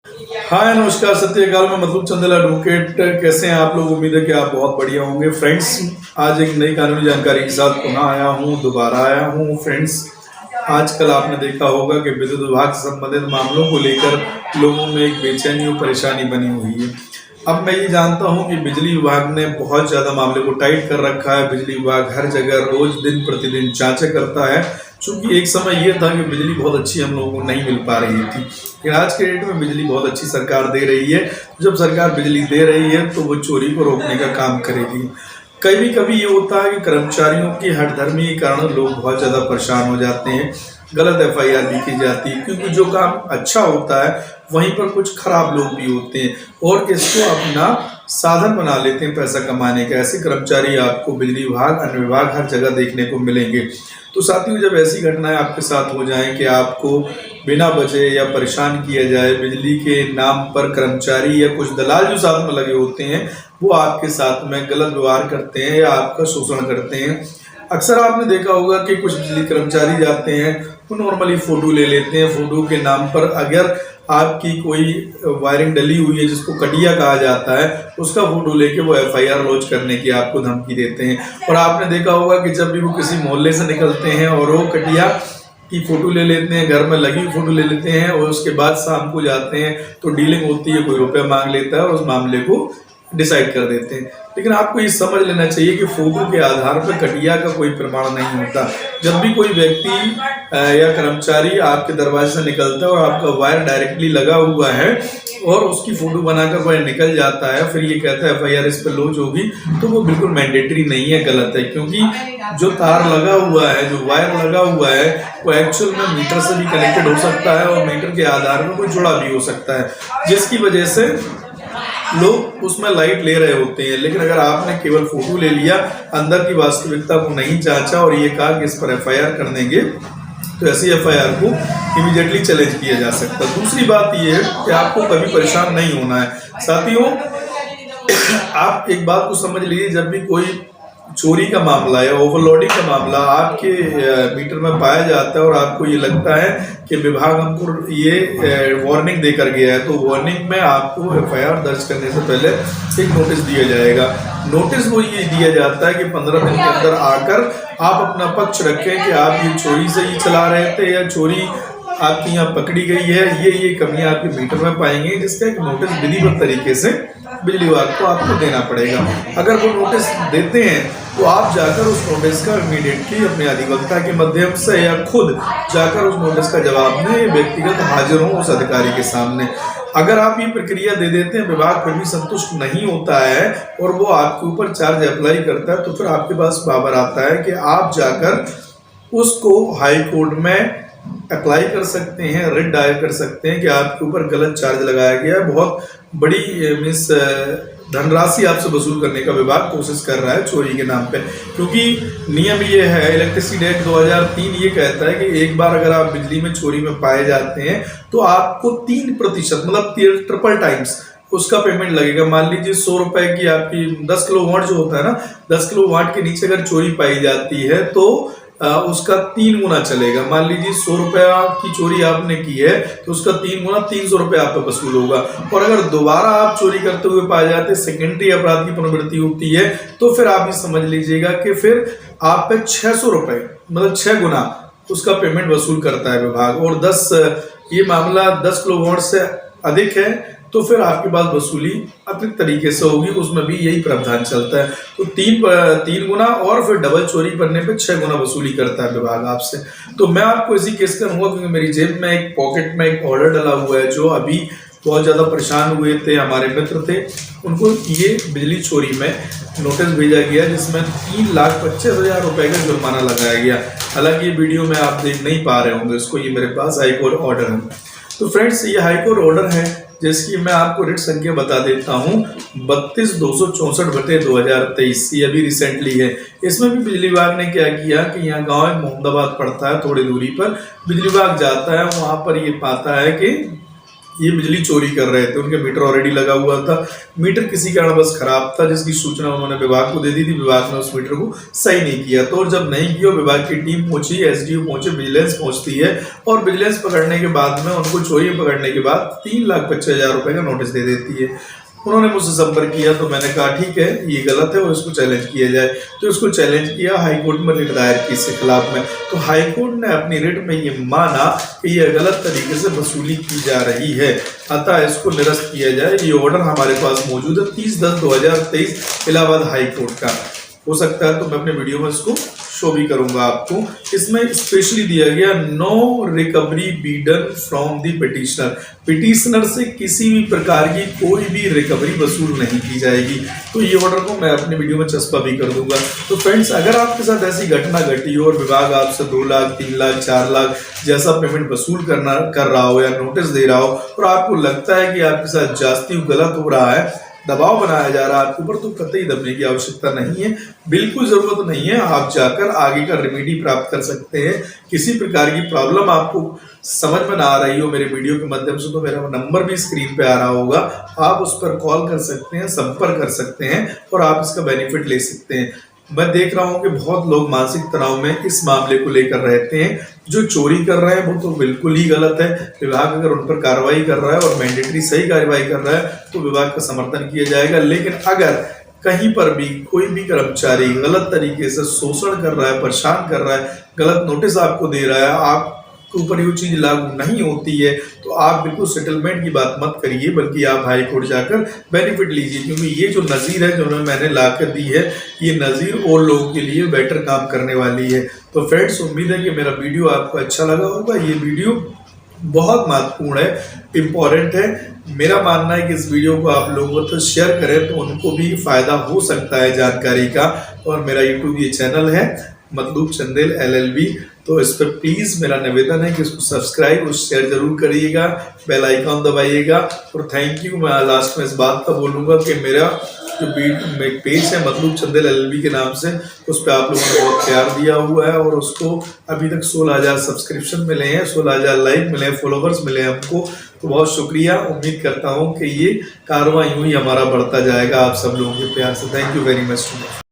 हाय नमस्कार सत्यकाल में मतलब चंदेला एडवोकेट। कैसे हैं आप लोग? उम्मीद है कि आप बहुत बढ़िया होंगे। फ्रेंड्स, आज एक नई कानूनी जानकारी के साथ पुनः आया हूं, दोबारा आया हूं। फ्रेंड्स, आजकल आपने देखा होगा कि विद्युत विभाग से संबंधित मामलों को लेकर लोगों में एक बेचैनी और परेशानी बनी हुई है। अब मैं ये जानता हूं कि बिजली विभाग ने बहुत ज़्यादा मामले को टाइट कर रखा है। बिजली विभाग हर जगह रोज दिन प्रतिदिन जांचें करता है। चूंकि एक समय ये था कि बिजली बहुत अच्छी हम लोगों को नहीं मिल पा रही थी, लेकिन आज के डेट में बिजली बहुत अच्छी सरकार दे रही है। जब सरकार बिजली दे रही है तो वो चोरी को रोकने का काम करेगी। कभी कभी ये होता है कि कर्मचारियों की हठधर्मी के कारण लोग बहुत ज़्यादा परेशान हो जाते हैं, गलत एफआईआर भी की जाती है, क्योंकि जो काम अच्छा होता है वहीं पर कुछ खराब लोग भी होते हैं और इसको अपना साधन बना लेते हैं पैसा कमाने का। ऐसे कर्मचारी आपको बिजली विभाग, अन्य विभाग हर जगह देखने को मिलेंगे। तो साथियों, जब ऐसी घटनाएं आपके साथ हो जाएं कि आपको बिना वजह या परेशान किया जाए, बिजली के नाम पर कर्मचारी या कुछ दलाल जो साथ में लगे होते हैं वो आपके साथ में गलत व्यवहार करते हैं या आपका शोषण करते हैं। अक्सर आपने देखा होगा कि कुछ बिजली कर्मचारी जाते हैं, वो नॉर्मली फ़ोटो ले लेते हैं। फ़ोटो के नाम पर अगर आपकी कोई वायरिंग डली हुई है जिसको कटिया कहा जाता है, उसका फोटो लेके वो एफआईआर लॉन्च करने की आपको धमकी देते हैं। और आपने देखा होगा कि जब भी वो किसी मोहल्ले से निकलते हैं और वो कटिया की फोटो ले लेते हैं, घर में लगी फोटो ले लेते हैं और उसके बाद शाम को जाते हैं तो डीलिंग होती है, कोई रुपया मांग लेता है और उस मामले को डिसाइड कर देते हैं। लेकिन आपको ये समझ लेना चाहिए कि फोटो के आधार पर कटिया का कोई प्रमाण नहीं होता। जब भी कोई व्यक्ति या कर्मचारी आपके दरवाजे से निकलता है और आपका वायर डायरेक्टली लगा हुआ है और उसकी फोटो बनाकर वह निकल जाता है, फिर ये कहता है एफआईआर इस पर लॉन्च होगी, तो वो बिल्कुल मैंडेटरी नहीं है, गलत है। क्योंकि जो तार लगा हुआ है, जो वायर लगा हुआ है, वो एक्चुअल में मीटर से भी कनेक्टेड हो सकता है और मीटर के आधार पर कोई जुड़ा भी हो सकता है, जिसकी वजह से लोग उसमें लाइट ले रहे होते हैं। लेकिन अगर आपने केवल फोटो ले लिया, अंदर की वास्तविकता को नहीं जांचा और ये कहा कि इस पर एफआईआर कर देंगे, तो ऐसी एफआईआर को इमीडिएटली चैलेंज किया जा सकता है। दूसरी बात ये है कि आपको कभी परेशान नहीं होना है। साथियों, आप एक बात को समझ लीजिए, जब भी कोई चोरी का मामला या ओवरलोडिंग का मामला आपके मीटर में पाया जाता है और आपको ये लगता है कि विभाग हमको ये वार्निंग देकर गया है, तो वार्निंग में आपको एफआईआर दर्ज करने से पहले एक नोटिस दिया जाएगा। नोटिस वो ये दिया जाता है कि 15 दिन के अंदर आकर आप अपना पक्ष रखें कि आप ये चोरी से ही चला रहे थे या चोरी आपकी यहाँ पकड़ी गई है, ये कमियां आपके मीटर में पाएंगे, जिसका एक नोटिस विधिवत तरीके से बिजली विभाग को आपको देना पड़ेगा। अगर वो नोटिस देते हैं तो आप जाकर उस नोटिस का इमीडिएटली अपने अधिवक्ता के माध्यम से या खुद जाकर उस नोटिस का जवाब दें, व्यक्तिगत हाजिर हों उस अधिकारी के सामने। अगर आप ये प्रक्रिया दे देते हैं, विभाग फिर भी संतुष्ट नहीं होता है और वो आपके ऊपर चार्ज अप्लाई करता है, तो फिर आपके पास पावर आता है कि आप जाकर उसको हाई कोर्ट में अप्लाई कर सकते हैं, रिट दायर कर सकते हैं कि आपके ऊपर गलत चार्ज लगाया गया है। बहुत बड़ी मीन्स धनराशि आपसे वसूल करने का विभाग कोशिश कर रहा है चोरी के नाम पे। क्योंकि नियम ये है, इलेक्ट्रिसिटी एक्ट 2003 ये कहता है कि एक बार अगर आप बिजली में चोरी में पाए जाते हैं तो आपको 3% मतलब ट्रिपल टाइम्स उसका पेमेंट लगेगा। मान लीजिए 100 रुपए की आपकी 10 किलो वाट जो होता है ना, 10 किलो वाट के नीचे अगर चोरी पाई जाती है तो उसका 3 गुना चलेगा। मान लीजिए 100 रुपया की चोरी आपने की है तो उसका 3 गुना 300 रुपया आप पे वसूल होगा। और अगर दोबारा आप चोरी करते हुए पाए जाते, सेकेंडरी अपराध की पुनर्वृत्ति होती है, तो फिर आप ये समझ लीजिएगा कि फिर आप पे 600 रुपए मतलब 6 गुना उसका पेमेंट वसूल करता है विभाग। और 10 ये मामला 10 किलो वाट से अधिक है तो फिर आपके पास वसूली अतिरिक्त तरीके से होगी, उसमें भी यही प्रावधान चलता है। तो 3 गुना और फिर डबल चोरी करने पे 6 गुना वसूली करता है विभाग आपसे। तो मैं आपको इसी केस करूंगा क्योंकि मेरी जेब में एक पॉकेट में एक ऑर्डर डला हुआ है, जो अभी बहुत ज़्यादा परेशान हुए थे, हमारे मित्र थे, उनको ये बिजली चोरी में नोटिस भेजा गया जिसमें 3,25,000 रुपए का जुर्माना लगाया गया। हालांकि ये वीडियो में आप देख नहीं पा रहे होंगे इसको, ये मेरे पास हाईकोर्ट ऑर्डर है। तो फ्रेंड्स, ये हाईकोर्ट ऑर्डर है जिसकी मैं आपको रिट संख्या बता देता हूँ 32,264/2023, ये अभी रिसेंटली है। इसमें भी बिजली विभाग ने क्या किया कि यहाँ गांव मोहम्मदाबाद पड़ता है, थोड़ी दूरी पर बिजली विभाग जाता है, वहां पर ये पाता है कि ये बिजली चोरी कर रहे थे। उनके मीटर ऑलरेडी लगा हुआ था, मीटर किसी कारण बस खराब था, जिसकी सूचना उन्होंने विभाग को दे दी थी। विभाग ने उस मीटर को सही नहीं किया, तो जब नहीं किया, विभाग की टीम पहुंची, एसडीओ पहुंचे, विजिलेंस पहुंचती है और विजिलेंस पकड़ने के बाद में उनको चोरी पकड़ने के बाद 3,25,000 रुपए का नोटिस दे देती है। उन्होंने मुझसे संपर्क किया तो मैंने कहा ठीक है, ये गलत है और इसको चैलेंज किया जाए। तो इसको चैलेंज किया, हाई कोर्ट में रिट दायर की इसके खिलाफ में। तो हाई कोर्ट ने अपनी रिट में ये माना कि यह गलत तरीके से वसूली की जा रही है, अतः इसको निरस्त किया जाए। ये ऑर्डर हमारे पास मौजूद है 30/10/2023 इलाहाबाद हाई कोर्ट का। हो सकता है तो मैं अपने वीडियो में इसको शो भी करूंगा आपको। इसमें स्पेशली दिया गया no recovery be done from the petitioner, petitioner से किसी भी प्रकार की कोई भी रिकवरी वसूल नहीं की जाएगी। तो ये ऑर्डर को मैं अपने वीडियो में चस्पा भी कर दूंगा। तो फ्रेंड्स, अगर आपके साथ ऐसी घटना घटी हो और विभाग आपसे 2 लाख 3 लाख 4 लाख जैसा पेमेंट वसूल कर रहा हो या नोटिस दे रहा हो और आपको लगता है कि आपके साथ जास्ती गलत हो रहा है, दबाव बनाया जा रहा है आपके ऊपर, तो कतई दबने की आवश्यकता नहीं है, बिल्कुल जरूरत नहीं है। आप जाकर आगे का रेमेडी प्राप्त कर सकते हैं। किसी प्रकार की प्रॉब्लम आपको समझ में ना आ रही हो मेरे वीडियो के माध्यम से, तो मेरा नंबर भी स्क्रीन पे आ रहा होगा, आप उस पर कॉल कर सकते हैं, संपर्क कर सकते हैं और आप इसका बेनिफिट ले सकते हैं। मैं देख रहा हूं कि बहुत लोग मानसिक तनाव में इस मामले को लेकर रहते हैं। जो चोरी कर रहे हैं वो तो बिल्कुल ही गलत है। विभाग अगर उन पर कार्रवाई कर रहा है और मैंडेटरी सही कार्रवाई कर रहा है तो विभाग का समर्थन किया जाएगा। लेकिन अगर कहीं पर भी कोई भी कर्मचारी गलत तरीके से शोषण कर रहा है, परेशान कर रहा है, गलत नोटिस आपको दे रहा है, आप के ऊपर ये चीज लागू नहीं होती है, तो आप बिल्कुल सेटलमेंट की बात मत करिए, बल्कि आप हाई कोर्ट जाकर बेनिफिट लीजिए। क्योंकि ये जो नज़ीर है जो मैंने ला कर दी है, ये नज़ीर और लोगों के लिए बेटर काम करने वाली है। तो फ्रेंड्स, उम्मीद है कि मेरा वीडियो आपको अच्छा लगा होगा। ये वीडियो बहुत महत्वपूर्ण है, इम्पोर्टेंट है। मेरा मानना है कि इस वीडियो को आप लोगों को शेयर करें तो उनको भी फायदा हो सकता है जानकारी का। और मेरा यूट्यूब ये चैनल है मतलूब चंदेल LLB, तो इस पर प्लीज़ मेरा निवेदन है कि इसको सब्सक्राइब और शेयर जरूर करिएगा, बेल आइकॉन दबाइएगा। और थैंक यू। मैं लास्ट में इस बात का बोलूँगा कि मेरा जो पेज है मतलूब चंदेल LLB के नाम से, उस पर आप लोगों ने बहुत प्यार दिया हुआ है और उसको अभी तक 16,000 सब्सक्रिप्शन मिले हैं, 16,000 लाइक मिले हैं, फॉलोवर्स मिले हैं हमको। तो बहुत शुक्रिया। उम्मीद करता हूँ कि ये कारवां यूं ही हमारा बढ़ता जाएगा आप सब लोगों के प्यार से। Thank you very much.